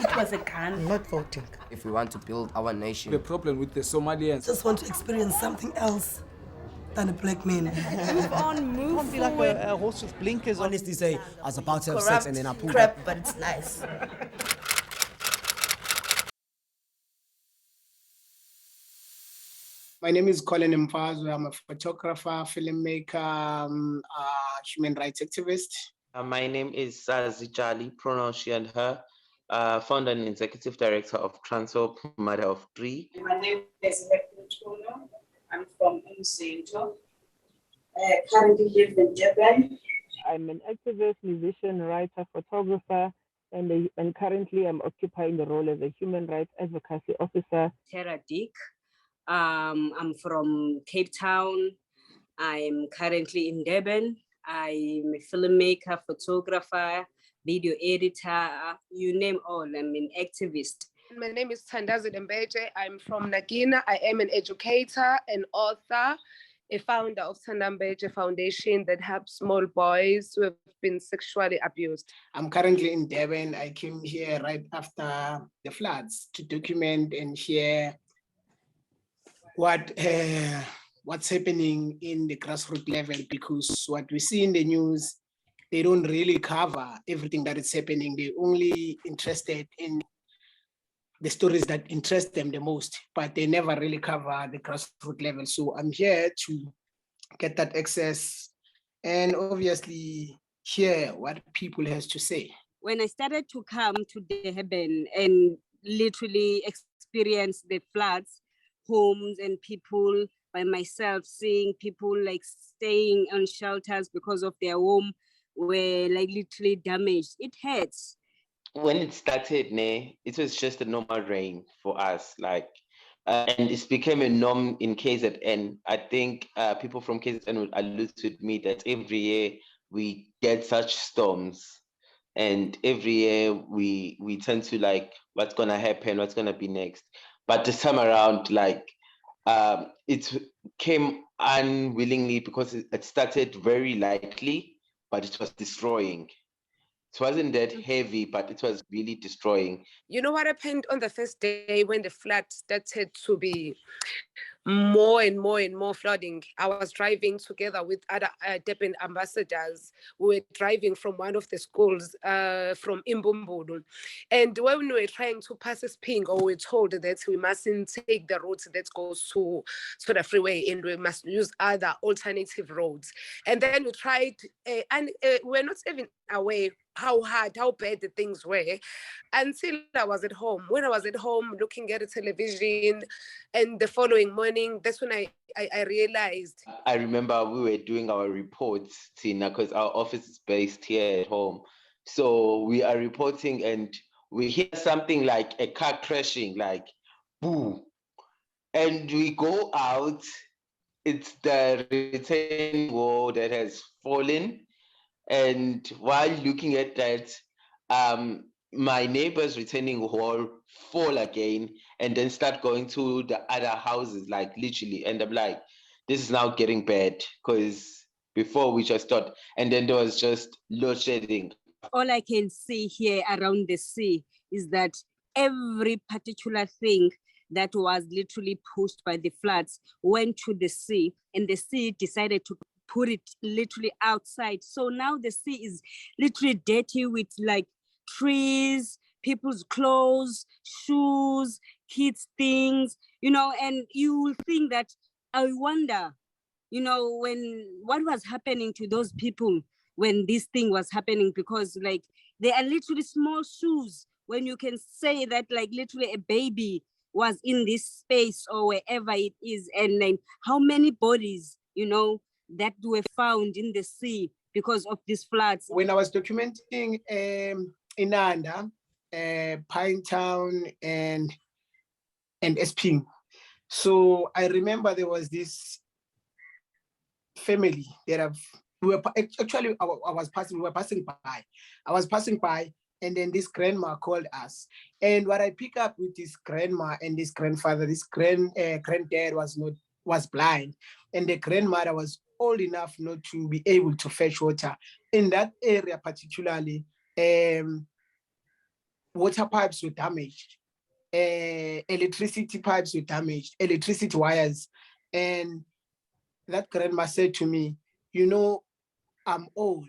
It was a gun. I'm not voting. If we want to build our nation. The problem with the Somalians. Just want to experience something else than a black man. Move on, move Can't be forward. like a horse with blinkers on. Honestly say, I was about to have Corrupt sex and then I pulled crap, up. but it's nice. My name is Colin Mfazwe. I'm a photographer, filmmaker, human rights activist. My name is Zijali, pronouns she and her, founder and executive director of Transop, mother of three. My name is Hector. I'm from Umsinto. I currently live in Japan. I'm an activist, musician, writer, photographer, and currently I'm occupying the role as a human rights advocacy officer. Tara Dick. I'm from Cape Town. I'm currently in Durban. I'm a filmmaker, photographer, video editor, you name all. I'm an activist. My name is Tandazi Dembeje. I'm from Nagina. I am an educator, an author, a founder of Tandambeje Foundation that helps small boys who have been sexually abused. I'm currently in Durban. I came here right after the floods to document and share what's happening in the grassroots level, because what we see in the news, they don't really cover everything that is happening. They're only interested in the stories that interest them the most, but they never really cover the grassroots level. So I'm here to get that access and obviously hear what people have to say. When I started to come to Durban and literally experience the floods, homes and people by myself, seeing people like staying on shelters because of their home were like literally damaged. It hurts. When it started, it was just a normal rain for us, and it became a norm in KZN. I think people from KZN would allude with me that every year we get such storms, and every year we tend to what's gonna happen, what's gonna be next. But this time around, it came unwillingly because it started very lightly, but it was destroying. It wasn't that heavy, but it was really destroying. You know what happened on the first day when the flood started to be more and more flooding? I was driving together with other Durban ambassadors. We were driving from one of the schools from Imbumbulu. And when we were trying to pass a ping, or we were told that we mustn't take the route that goes to the freeway and we must use other alternative roads. And then we tried, and we're not even aware how bad the things were until I was at home. When I was at home looking at the television, and the following morning, that's when I realized. I remember we were doing our reports, Tina, because our office is based here at home. So we are reporting and we hear something like a car crashing, like boom. And we go out, it's the retaining wall that has fallen. And while looking at that, my neighbor's retaining wall fall again and then start going to the other houses, literally. And I'm like, this is now getting bad, because before we just thought, and then there was just load shedding. All I can see here around the sea is that every particular thing that was literally pushed by the floods went to the sea, and the sea decided to put it literally outside. So now the sea is literally dirty with trees, people's clothes, shoes, kids' things, and you will think that, I wonder, what was happening to those people when this thing was happening, because they are literally small shoes, when you can say that literally a baby was in this space or wherever it is, and how many bodies, that were found in the sea because of these floods. When I was documenting Inanda, Pinetown, and SP, so I remember there was this family that I was passing by, and then this grandma called us. And what I pick up with this grandma and this grandfather, this granddad was blind, and the grandmother was old enough not to be able to fetch water in that area particularly. water pipes were damaged, electricity pipes were damaged, electricity wires. And that grandma said to me, you know, I'm old.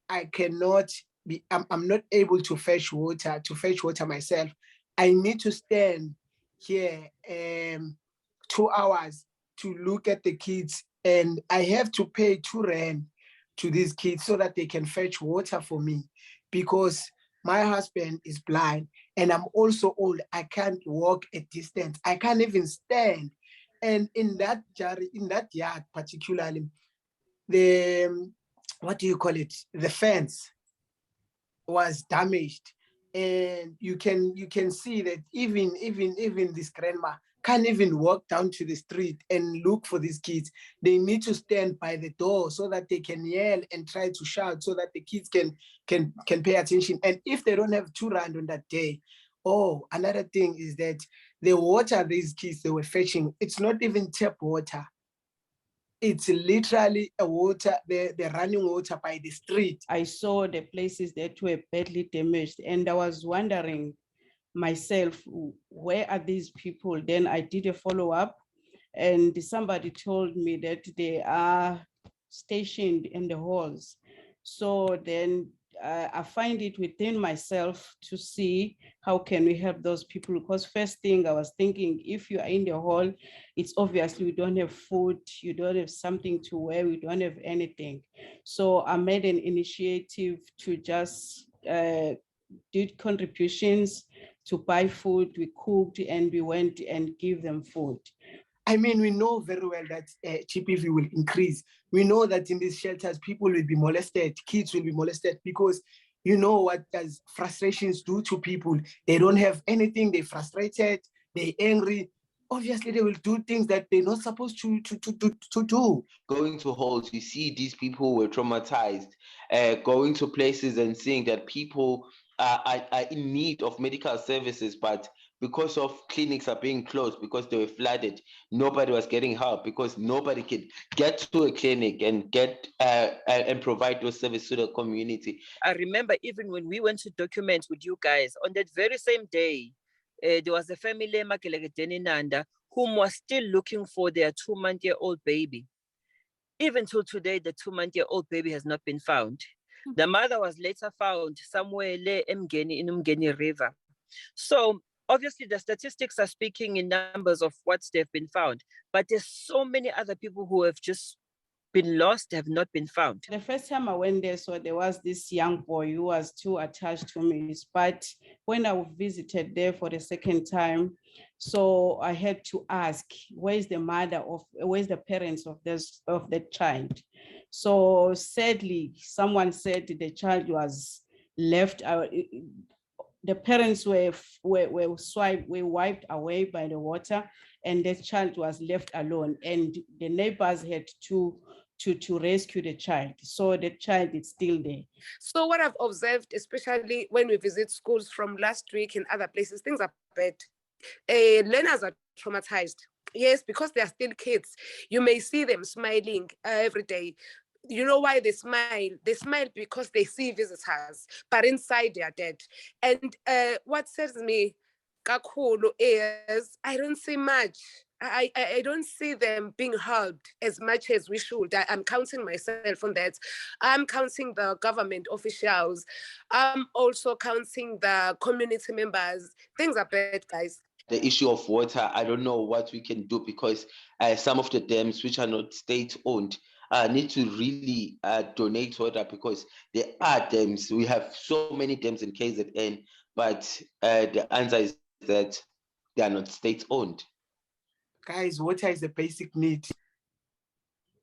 I cannot be, I'm not able to fetch water myself. I need to stand here 2 hours to look at the kids, and I have to pay 2 rand to these kids so that they can fetch water for me, because my husband is blind and I'm also old. I can't walk a distance. I can't even stand. And in that yard particularly, the what do you call it? The fence was damaged, and you can see that even this grandma can't even walk down to the street and look for these kids. They need to stand by the door so that they can yell and try to shout so that the kids can pay attention. And if they don't have 2 rand on that day, oh, another thing is that the water these kids they were fetching, it's not even tap water. It's literally a water, the running water by the street. I saw the places that were badly damaged, and I was wondering myself, where are these people? Then I did a follow-up, and somebody told me that they are stationed in the halls. So then I find it within myself to see how can we help those people, because first thing I was thinking, if you are in the hall, it's obviously we don't have food, you don't have something to wear, we don't have anything. So I made an initiative to just did contributions to buy food, we cooked, and we went and give them food. I mean, we know very well that GPV will increase. We know that in these shelters, people will be molested, kids will be molested, because you know what does frustrations do to people? They don't have anything, they're frustrated, they're angry. Obviously, they will do things that they're not supposed to do. Going to halls, you see these people were traumatized, going to places and seeing that people are in need of medical services, but because of clinics are being closed, because they were flooded, nobody was getting help, because nobody could get to a clinic and get and provide those services to the community. I remember even when we went to document with you guys, on that very same day, there was a family Nanda whom was still looking for their 2-month-old baby. Even till today, the 2-month-old baby has not been found. The mother was later found somewhere in Umgeni River. So obviously the statistics are speaking in numbers of what they've been found, but there's so many other people who have just been lost, have not been found. The first time I went there, so there was this young boy who was too attached to me. But when I visited there for the second time, so I had to ask, where's the parents of the child? So sadly, someone said the child was left. The parents were wiped away by the water, and the child was left alone. And the neighbors had to rescue the child. So the child is still there. So what I've observed, especially when we visit schools from last week and other places, things are bad. Learners are traumatized. Yes, because they are still kids. You may see them smiling every day. You know why they smile? They smile because they see visitors, but inside they are dead. And what says me, kakhulu, is I don't see much. I don't see them being helped as much as we should. I'm counting myself on that. I'm counting the government officials. I'm also counting the community members. Things are bad, guys. The issue of water, I don't know what we can do, because some of the dams which are not state-owned need to really donate water, because there are dams. We have so many dams in KZN, but the answer is that they are not state-owned. Guys, water is a basic need.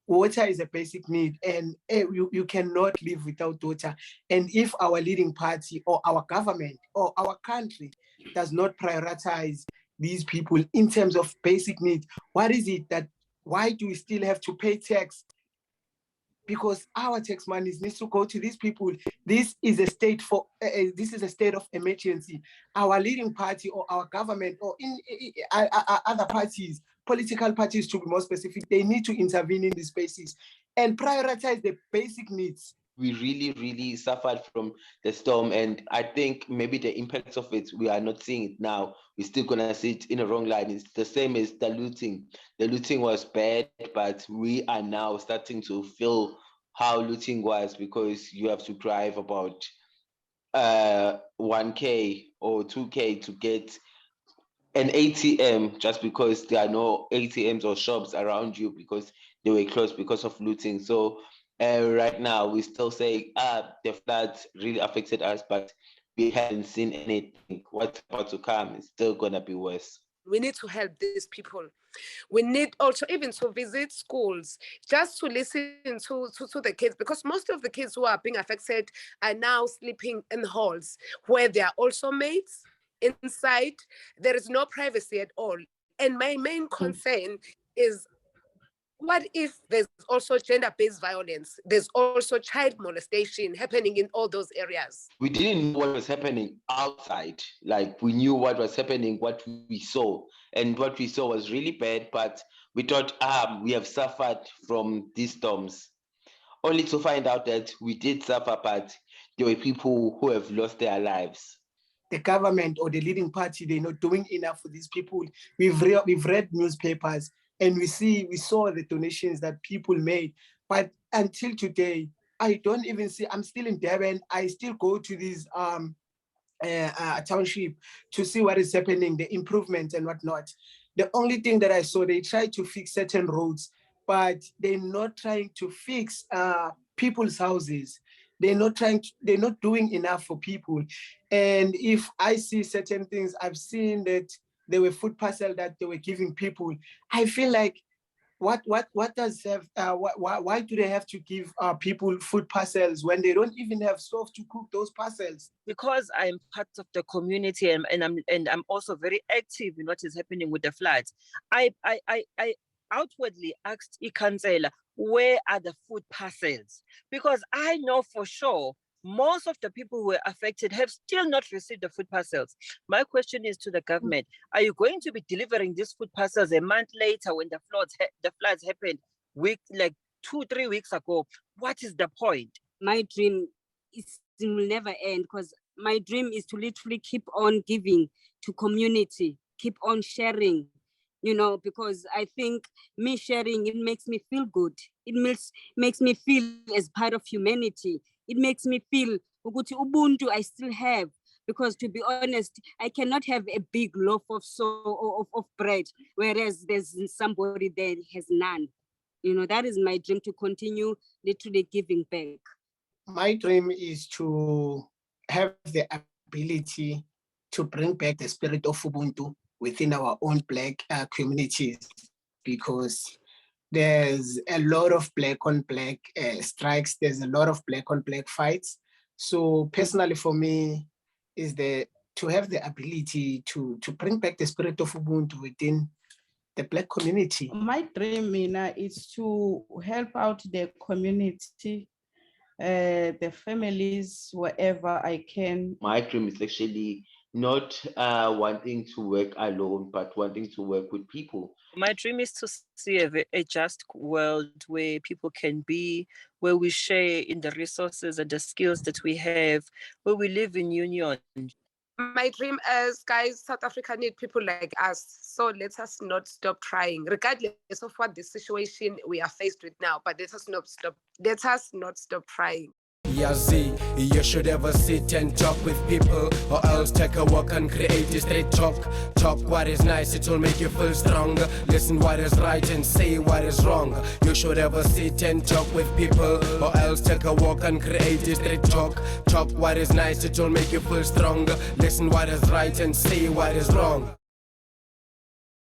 Water is a basic need, and you cannot live without water. And if our leading party or our government or our country does not prioritize these people in terms of basic needs, what is it that, why do we still have to pay tax? Because our tax money needs to go to these people. This is a state of emergency. Our leading party or our government or other parties, political parties to be more specific, they need to intervene in these spaces and prioritize the basic needs. we really suffered from the storm. And I think maybe the impacts of it, we are not seeing it now. We're still gonna see it in a wrong line. It's the same as the looting. The looting was bad, but we are now starting to feel how looting was, because you have to drive about 1K or 2K to get an ATM, just because there are no ATMs or shops around you because they were closed because of looting. So right now we still say the floods really affected us, but we haven't seen anything. What's about to come is still gonna be worse. We need to help these people. We need also even to visit schools, just to listen to the kids, because most of the kids who are being affected are now sleeping in halls where there are also mates inside. There is no privacy at all. And my main concern is, what if there's also gender-based violence? There's also child molestation happening in all those areas. We didn't know what was happening outside. Like, we knew what was happening, what we saw. And what we saw was really bad, but we thought, we have suffered from these storms. Only to find out that we did suffer, but there were people who have lost their lives. The government or the leading party, they're not doing enough for these people. We've read newspapers, and we saw the donations that people made. But until today, I don't even see. I'm still in Durban. I still go to these township to see what is happening, the improvements and whatnot. The only thing that I saw, they tried to fix certain roads, but they're not trying to fix people's houses. They're not doing enough for people. And if I see certain things, I've seen that there were food parcels that they were giving people. I feel like, what does have, why do they have to give people food parcels when they don't even have stove to cook those parcels? Because I'm part of the community, and I'm also very active in what is happening with the floods. I outwardly asked Councillor, where are the food parcels? Because I know for sure most of the people who were affected have still not received the food parcels. My question is to the government: are you going to be delivering these food parcels a month later when the floods happened, like 2-3 weeks ago? What is the point? My dream will never end, because my dream is to literally keep on giving to community, keep on sharing, because I think me sharing, it makes me feel good. It makes me feel as part of humanity. It makes me feel Ubuntu I still have, because to be honest, I cannot have a big loaf of bread, whereas there's somebody that has none. That is my dream, to continue literally giving back. My dream is to have the ability to bring back the spirit of Ubuntu within our own Black communities, because there's a lot of Black on Black strikes. There's a lot of Black on Black fights. So personally for me, is to have the ability to bring back the spirit of Ubuntu within the Black community. My dream, Mina, is to help out the community, the families, wherever I can. My dream is actually not wanting to work alone, but wanting to work with people. My dream is to see a just world where people can be, where we share in the resources and the skills that we have, where we live in union. My dream is, guys, South Africa need people like us. So let us not stop trying, regardless of what the situation we are faced with now. But let us not stop trying. Yazi, you should ever sit and talk with people, or else take a walk and create a straight talk. Talk what is nice, it will make you feel stronger. Listen what is right and say what is wrong. You should ever sit and talk with people, or else take a walk and create a straight talk. Talk what is nice, it will make you feel stronger. Listen what is right and say what is wrong.